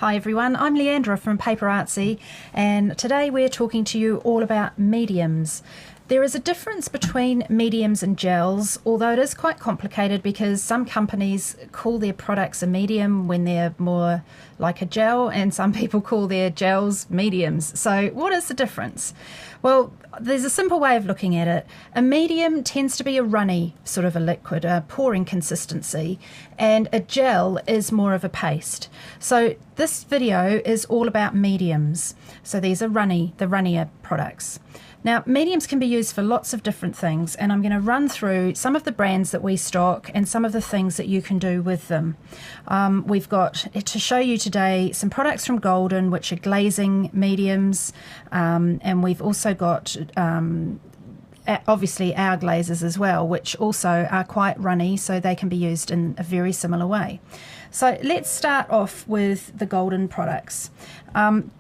Hi everyone, I'm Leandra from paperArtsy, and today we're talking to you all about mediums. There is a difference between mediums and gels, although it is quite complicated because some companies call their products a medium when they're more like a gel, and some people call their gels mediums. So what is the difference? Well, there's a simple way of looking at it. A medium tends to be a runny sort of a liquid, a pouring consistency, and a gel is more of a paste. So this video is all about mediums. So these are runny, the runnier products. Now, mediums can be used for lots of different things, and I'm going to run through some of the brands that we stock and some of the things that you can do with them. We've got to show you today some products from Golden, which are glazing mediums, and we've also got obviously our glazes as well, which also are quite runny, so they can be used in a very similar way. So let's start off with the Golden products.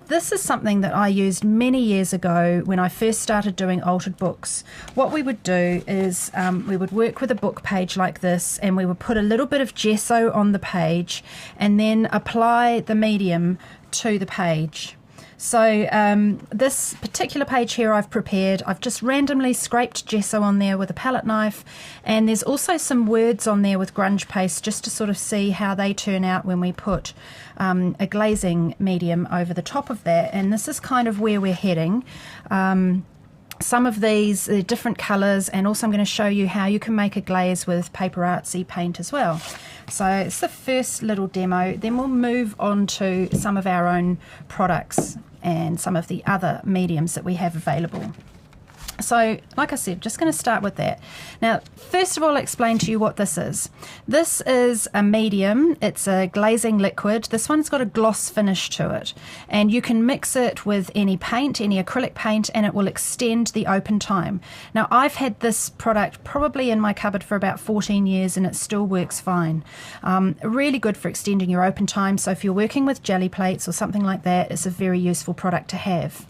This is something that I used many years ago when I first started doing altered books. What we would do is we would work with a book page like this, and we would put a little bit of gesso on the page and then apply the medium to the page. So this particular page here I've prepared, I've just randomly scraped gesso on there with a palette knife, and there's also some words on there with grunge paste just to sort of see how they turn out when we put a glazing medium over the top of that, and this is kind of where we're heading. Some of these are different colours, and also I'm going to show you how you can make a glaze with paperArtsy paint as well. So it's the first little demo, then we'll move on to some of our own products and some of the other mediums that we have available. So, like I said, just going to start with that. Now, first of all, I'll explain to you what this is. This is a medium. It's a glazing liquid. This one's got a gloss finish to it, and you can mix it with any paint, any acrylic paint, and it will extend the open time. Now, I've had this product probably in my cupboard for about 14 years, and it still works fine. Really good for extending your open time, so if you're working with jelly plates or something like that, it's a very useful product to have.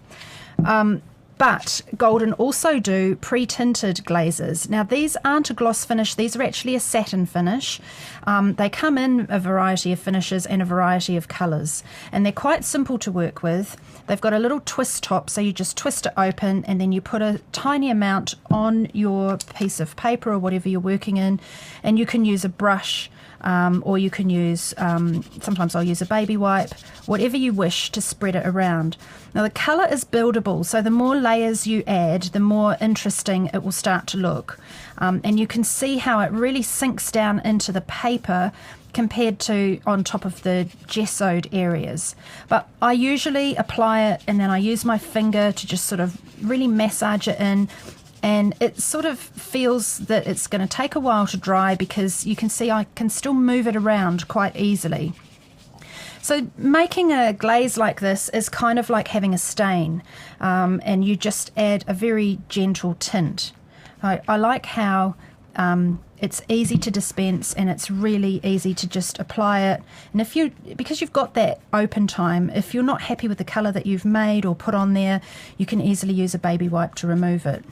But Golden also do pre-tinted glazes. Now, these aren't a gloss finish, these are actually a satin finish. They come in a variety of finishes and a variety of colours, and they're quite simple to work with. They've got a little twist top, so you just twist it open and then you put a tiny amount on your piece of paper or whatever you're working in, and you can use a brush, or you can use, sometimes I'll use a baby wipe, whatever you wish to spread it around. Now, the colour is buildable, so the more layers you add, the more interesting it will start to look. And you can see how it really sinks down into the paper compared to on top of the gessoed areas. But I usually apply it and then I use my finger to just sort of really massage it in, and it sort of feels that it's going to take a while to dry because you can see I can still move it around quite easily. So making a glaze like this is kind of like having a stain, and you just add a very gentle tint. I like how it's easy to dispense and it's really easy to just apply it. And because you've got that open time, if you're not happy with the colour that you've made or put on there, you can easily use a baby wipe to remove it.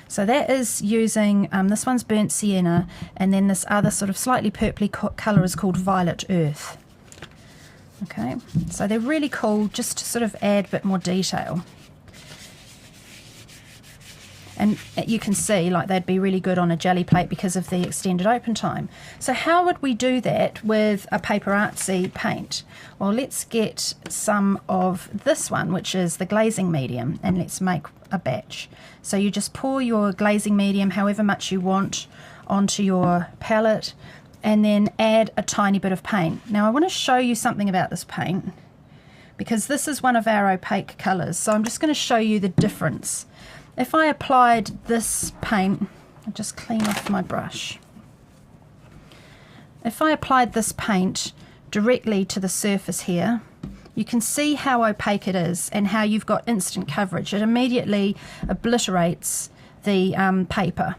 So that is using, this one's burnt sienna, and then this other sort of slightly purpley colour is called violet earth. Okay, so they're really cool just to sort of add a bit more detail. And you can see like they'd be really good on a jelly plate because of the extended open time. So how would we do that with a paperArtsy paint? Well, let's get some of this one, which is the glazing medium, and let's make a batch. So you just pour your glazing medium, however much you want, onto your palette, and then add a tiny bit of paint. Now I want to show you something about this paint because this is one of our opaque colours, so I'm just going to show you the difference. If I applied this paint, I'll just clean off my brush. If I applied this paint directly to the surface here, you can see how opaque it is and how you've got instant coverage. It immediately obliterates the paper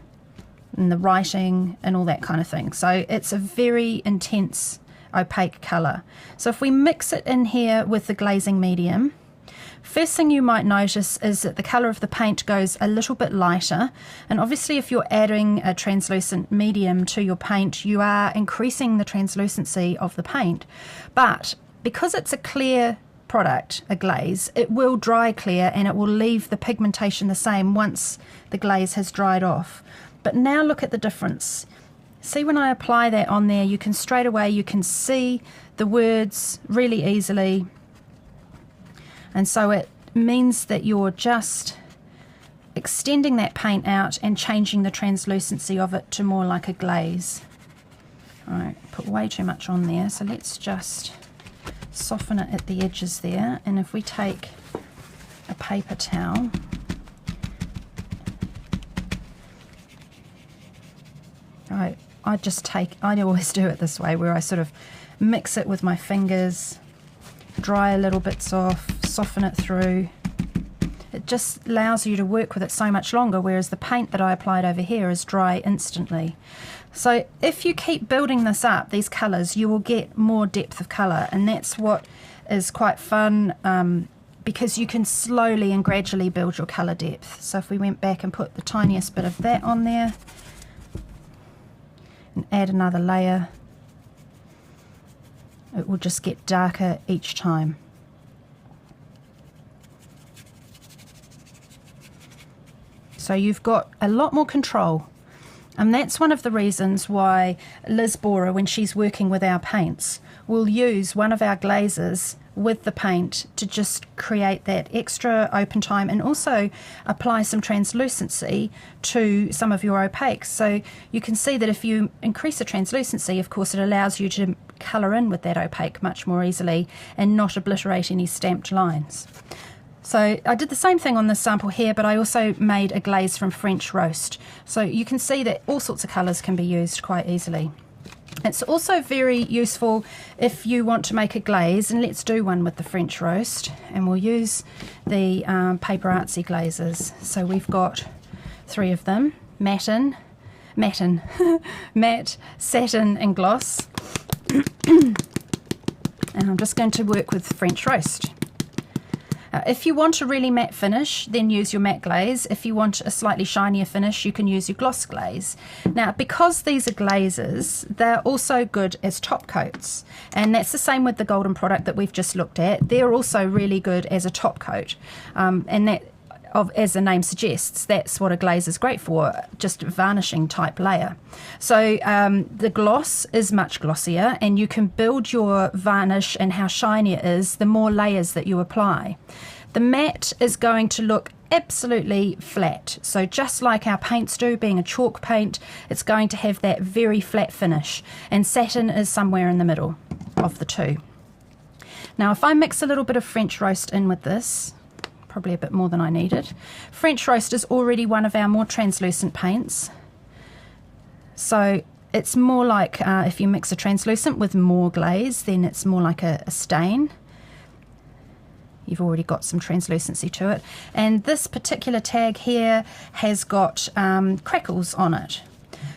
and the writing and all that kind of thing. So it's a very intense opaque colour. So if we mix it in here with the glazing medium, first thing you might notice is that the colour of the paint goes a little bit lighter, and obviously if you're adding a translucent medium to your paint, you are increasing the translucency of the paint. But because it's a clear product, a glaze, it will dry clear and it will leave the pigmentation the same once the glaze has dried off. But now look at the difference. See, when I apply that on there, you can straight away, you can see the words really easily, and so it means that you're just extending that paint out and changing the translucency of it to more like a glaze. Alright, put way too much on there, so let's just soften it at the edges there. And if we take a paper towel, I always do it this way, where I sort of mix it with my fingers, dry little bits off, soften it through. It just allows you to work with it so much longer, whereas the paint that I applied over here is dry instantly. So if you keep building this up, these colours, you will get more depth of colour, and that's what is quite fun, because you can slowly and gradually build your colour depth. So if we went back and put the tiniest bit of that on there and add another layer, it will just get darker each time. So you've got a lot more control. And that's one of the reasons why Liz Borer, when she's working with our paints, will use one of our glazes with the paint to just create that extra open time and also apply some translucency to some of your opaques. So you can see that if you increase the translucency, of course, it allows you to colour in with that opaque much more easily and not obliterate any stamped lines. So I did the same thing on this sample here, but I also made a glaze from French roast. So you can see that all sorts of colours can be used quite easily. It's also very useful if you want to make a glaze, and let's do one with the French roast, and we'll use the paperArtsy glazes. So we've got 3 of them: matte, satin and gloss. And I'm just going to work with French roast. If you want a really matte finish, then use your matte glaze. If you want a slightly shinier finish, you can use your gloss glaze. Now, because these are glazes, they're also good as top coats, and that's the same with the golden product that we've just looked at. They're also really good as a top coat, and that, as the name suggests, that's what a glaze is great for, just a varnishing type layer. So the gloss is much glossier, and you can build your varnish and how shiny it is the more layers that you apply. The matte is going to look absolutely flat, so just like our paints do, being a chalk paint, it's going to have that very flat finish, and satin is somewhere in the middle of the two. Now if I mix a little bit of French roast in with this, probably a bit more than I needed. French roast is already one of our more translucent paints, so it's more like if you mix a translucent with more glaze, then it's more like a stain. You've already got some translucency to it, and this particular tag here has got crackles on it.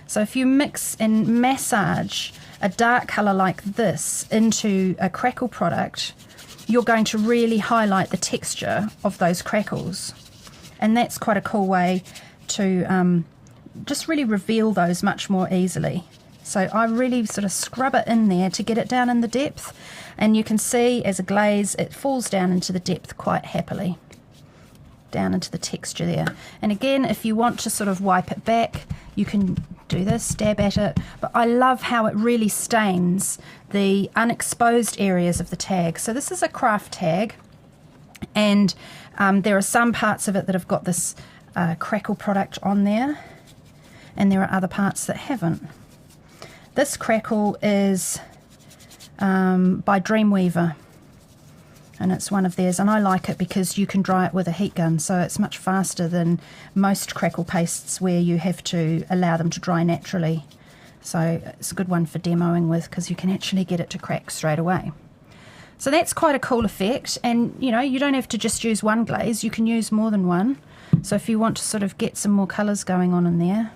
So if you mix and massage a dark colour like this into a crackle product, you're going to really highlight the texture of those crackles, and that's quite a cool way to just really reveal those much more easily. So I really sort of scrub it in there to get it down in the depth, and you can see as a glaze it falls down into the depth quite happily, down into the texture there. And again, if you want to sort of wipe it back, you can do this, dab at it, but I love how it really stains the unexposed areas of the tag. So this is a craft tag, and there are some parts of it that have got this crackle product on there, and there are other parts that haven't. This crackle is by Dreamweaver, and it's one of theirs, and I like it because you can dry it with a heat gun, so it's much faster than most crackle pastes where you have to allow them to dry naturally. So it's a good one for demoing with, because you can actually get it to crack straight away. So that's quite a cool effect, and you know, you don't have to just use one glaze, you can use more than one. So if you want to sort of get some more colours going on in there,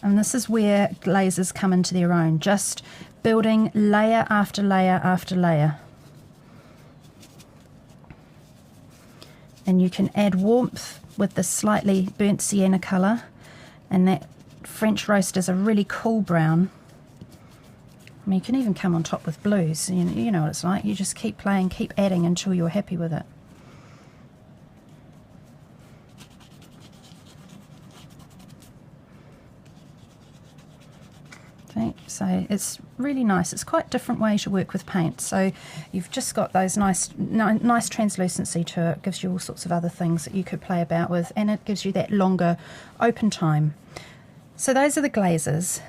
and this is where glazes come into their own, just building layer after layer after layer. And you can add warmth with this slightly burnt sienna colour, and that French roast is a really cool brown. I mean, you can even come on top with blues. You know what it's like. You just keep playing, keep adding until you're happy with it. Okay, so it's really nice. It's quite a different way to work with paint. So you've just got those nice translucency to it. Gives you all sorts of other things that you could play about with, and it gives you that longer open time. So those are the glazes.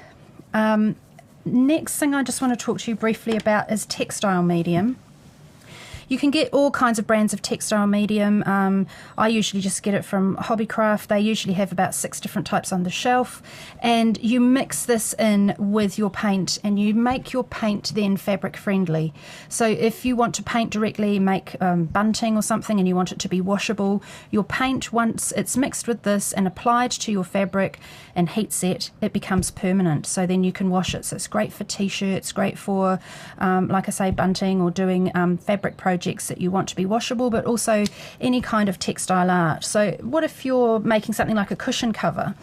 Next thing I just want to talk to you briefly about is Textile Medium. You can get all kinds of brands of Textile Medium. I usually just get it from Hobbycraft. They usually have about 6 different types on the shelf, and you mix this in with your paint and you make your paint then fabric friendly. So if you want to paint directly, make bunting or something, and you want it to be washable, your paint, once it's mixed with this and applied to your fabric and heat set, it becomes permanent. So then you can wash it. So it's great for t-shirts, great for like I say, bunting, or doing fabric projects that you want to be washable, but also any kind of textile art. So what if you're making something like a cushion cover?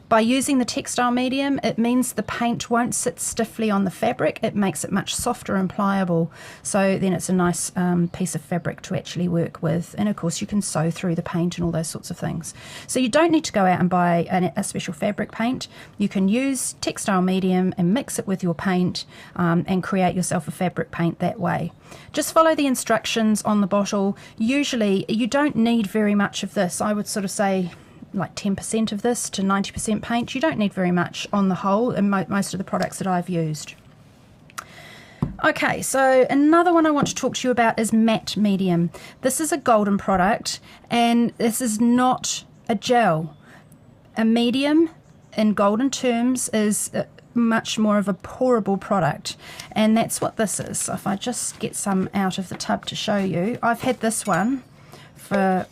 By using the Textile Medium, it means the paint won't sit stiffly on the fabric. It makes it much softer and pliable. So then it's a nice piece of fabric to actually work with. And of course you can sew through the paint and all those sorts of things. So you don't need to go out and buy a special fabric paint. You can use Textile Medium and mix it with your paint and create yourself a fabric paint that way. Just follow the instructions on the bottle. Usually you don't need very much of this. I would sort of say like 10% of this to 90% paint. You don't need very much on the whole in most of the products that I've used. Okay, so another one I want to talk to you about is Matte Medium. This is a golden product, and this is not a gel. A medium in golden terms is much more of a pourable product, and that's what this is. So if I just get some out of the tub to show you, I've had this one for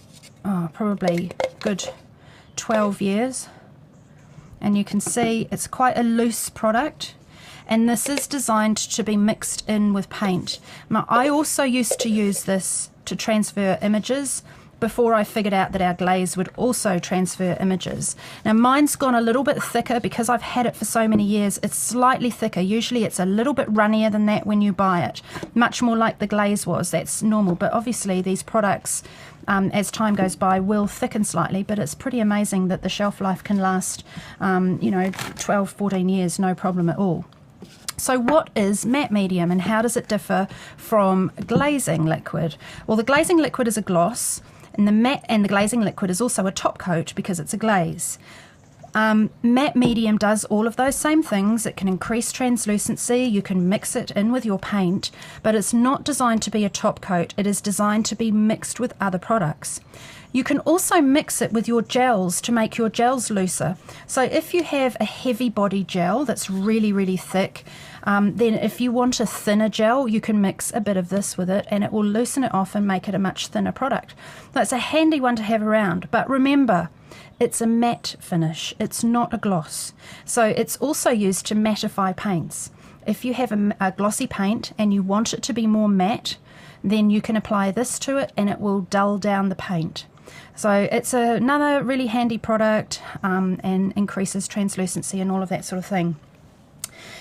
probably good 12 years, and you can see it's quite a loose product, and this is designed to be mixed in with paint. Now, I also used to use this to transfer images before I figured out that our glaze would also transfer images. Now mine's gone a little bit thicker because I've had it for so many years. It's slightly thicker. Usually it's a little bit runnier than that when you buy it, much more like the glaze was. That's normal, but obviously these products as time goes by will thicken slightly, but it's pretty amazing that the shelf life can last 12, 14 years, no problem at all. So what is matte medium, and how does it differ from glazing liquid? Well, the glazing liquid is a gloss, and the matte and the glazing liquid is also a top coat because it's a glaze. Matte medium does all of those same things. It can increase translucency, you can mix it in with your paint, but it's not designed to be a top coat. It is designed to be mixed with other products. You can also mix it with your gels to make your gels looser. So if you have a heavy body gel that's really, really thick, then if you want a thinner gel, you can mix a bit of this with it and it will loosen it off and make it a much thinner product. That's a handy one to have around, but remember, it's a matte finish, it's not a gloss. So it's also used to mattify paints. If you have a glossy paint and you want it to be more matte, then you can apply this to it and it will dull down the paint. So it's another really handy product and increases translucency and all of that sort of thing.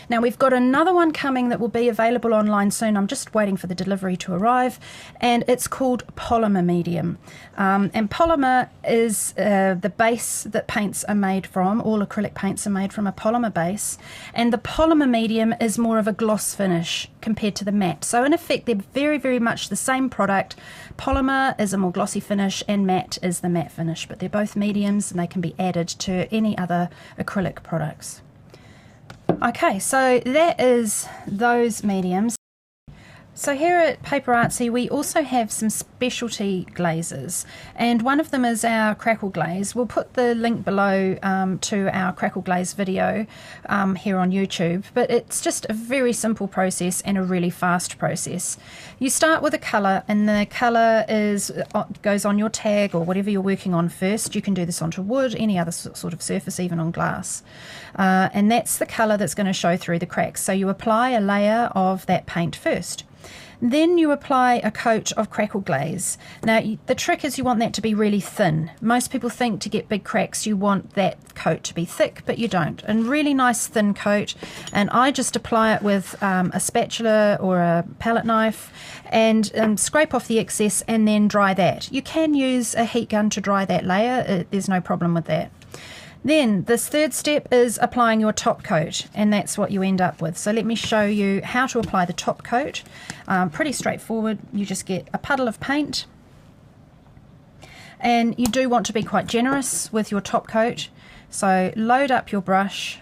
Now we've got another one coming that will be available online soon. I'm just waiting for the delivery to arrive, and it's called Polymer Medium. And polymer is the base that paints are made from. All acrylic paints are made from a polymer base, and the Polymer Medium is more of a gloss finish compared to the matte. So in effect they're very, very much the same product. Polymer is a more glossy finish and matte is the matte finish, but they're both mediums and they can be added to any other acrylic products. Okay, so that is those mediums. So here at paperArtsy we also have some specialty glazes, and one of them is our Crackle Glaze. We'll put the link below to our Crackle Glaze video here on YouTube, but it's just a very simple process and a really fast process. You start with a colour, and the colour goes on your tag or whatever you're working on first. You can do this onto wood, any other sort of surface, even on glass. And that's the colour that's going to show through the cracks. So you apply a layer of that paint first. Then you apply a coat of Crackle Glaze. Now the trick is you want that to be really thin. Most people think to get big cracks you want that coat to be thick, but you don't. A really nice thin coat, and I just apply it with a spatula or a palette knife and scrape off the excess and then dry that. You can use a heat gun to dry that layer, there's no problem with that. Then this third step is applying your top coat, and that's what you end up with. So let me show you how to apply the top coat. Pretty straightforward. You just get a puddle of paint, and you do want to be quite generous with your top coat. So load up your brush,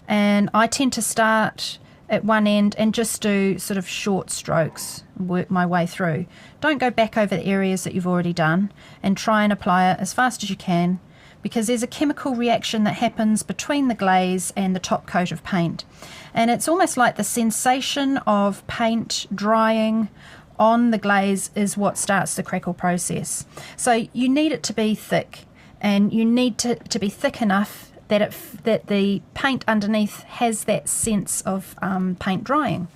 and I tend to start at one end and just do sort of short strokes, work my way through. Don't go back over the areas that you've already done, and try and apply it as fast as you can, because there's a chemical reaction that happens between the glaze and the top coat of paint. And it's almost like the sensation of paint drying on the glaze is what starts the crackle process. So you need it to be thick, and you need to be thick enough that that the paint underneath has that sense of paint drying.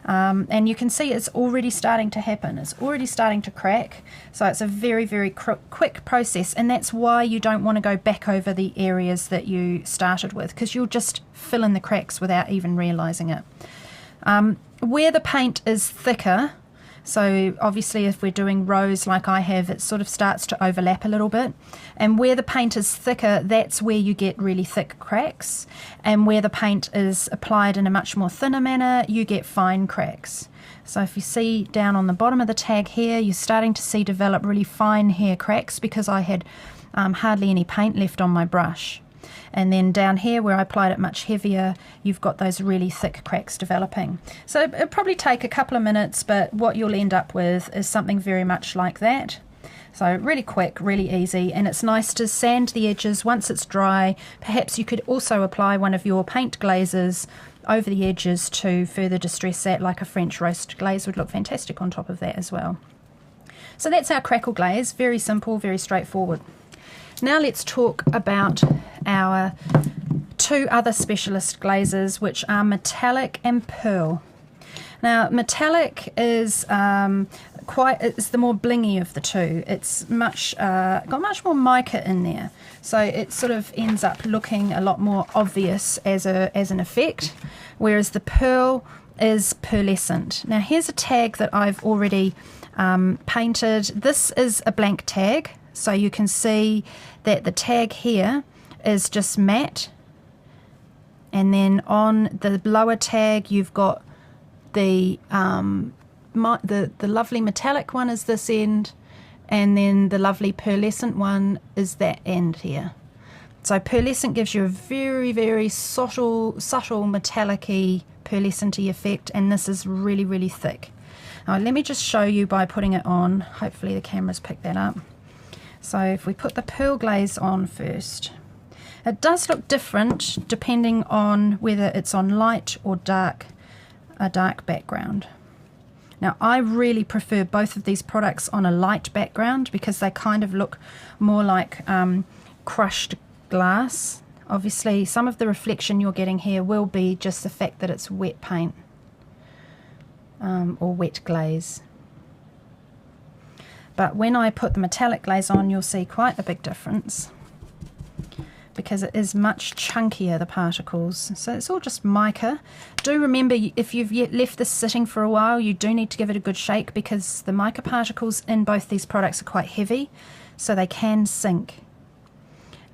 And you can see it's already starting to happen. It's already starting to crack. So it's a very, very quick process, and that's why you don't want to go back over the areas that you started with, because you'll just fill in the cracks without even realizing it. Where the paint is thicker, so obviously if we're doing rows like I have, it sort of starts to overlap a little bit, and where the paint is thicker, that's where you get really thick cracks, and where the paint is applied in a much more thinner manner, you get fine cracks. So if you see down on the bottom of the tag here, you're starting to see develop really fine hair cracks because I had hardly any paint left on my brush. And then down here where I applied it much heavier, you've got those really thick cracks developing. So it'll probably take a couple of minutes, but what you'll end up with is something very much like that. So really quick, really easy, and it's nice to sand the edges once it's dry. Perhaps you could also apply one of your paint glazes over the edges to further distress that, like a French roast glaze would look fantastic on top of that as well. So that's our Crackle Glaze, very simple, very straightforward. Now let's talk about our two other specialist glazes, which are metallic and pearl. Now metallic is it's the more blingy of the two. It's got much more mica in there, so it sort of ends up looking a lot more obvious as an effect, whereas the pearl is pearlescent. Now here's a tag that I've already painted. This is a blank tag, so you can see that the tag here is just matte, and then on the lower tag you've got the lovely metallic one is this end, and then the lovely pearlescent one is that end here. So pearlescent gives you a very, very subtle metallic-y, pearlescent-y effect, and this is really, really thick. Now let me just show you by putting it on. Hopefully the camera's picked that up. So if we put the pearl glaze on first, it does look different depending on whether it's on light or dark, a dark background. Now I really prefer both of these products on a light background because they kind of look more like crushed glass. Obviously some of the reflection you're getting here will be just the fact that it's wet paint or wet glaze. But when I put the metallic glaze on, you'll see quite a big difference because it is much chunkier, the particles. So it's all just mica. Do remember, if you've left this sitting for a while, you do need to give it a good shake because the mica particles in both these products are quite heavy, so they can sink.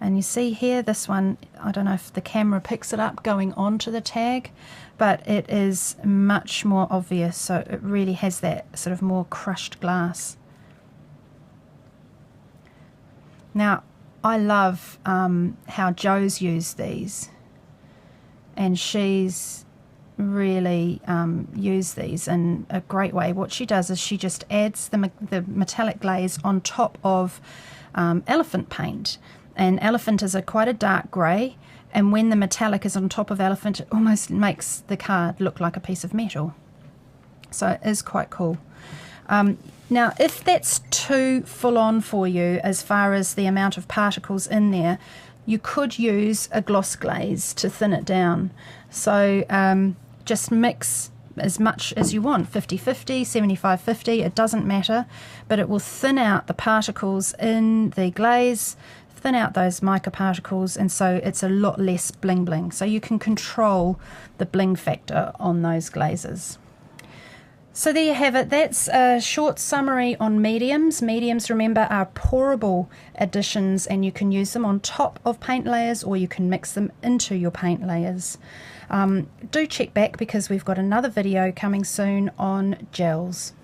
And you see here, this one, I don't know if the camera picks it up going onto the tag, but it is much more obvious, so it really has that sort of more crushed glass. Now, I love how Jo's used these, and she's really used these in a great way. What she does is she just adds the metallic glaze on top of elephant paint, and elephant is quite a dark grey, and when the metallic is on top of elephant, it almost makes the card look like a piece of metal. So it is quite cool. Now, if that's too full on for you as far as the amount of particles in there, you could use a gloss glaze to thin it down. So just mix as much as you want, 50-50, 75-50, it doesn't matter, but it will thin out the particles in the glaze, thin out those mica particles, and so it's a lot less bling bling. So you can control the bling factor on those glazes. So there you have it. That's a short summary on mediums. Mediums, remember, are pourable additions, and you can use them on top of paint layers, or you can mix them into your paint layers. Do check back because we've got another video coming soon on gels.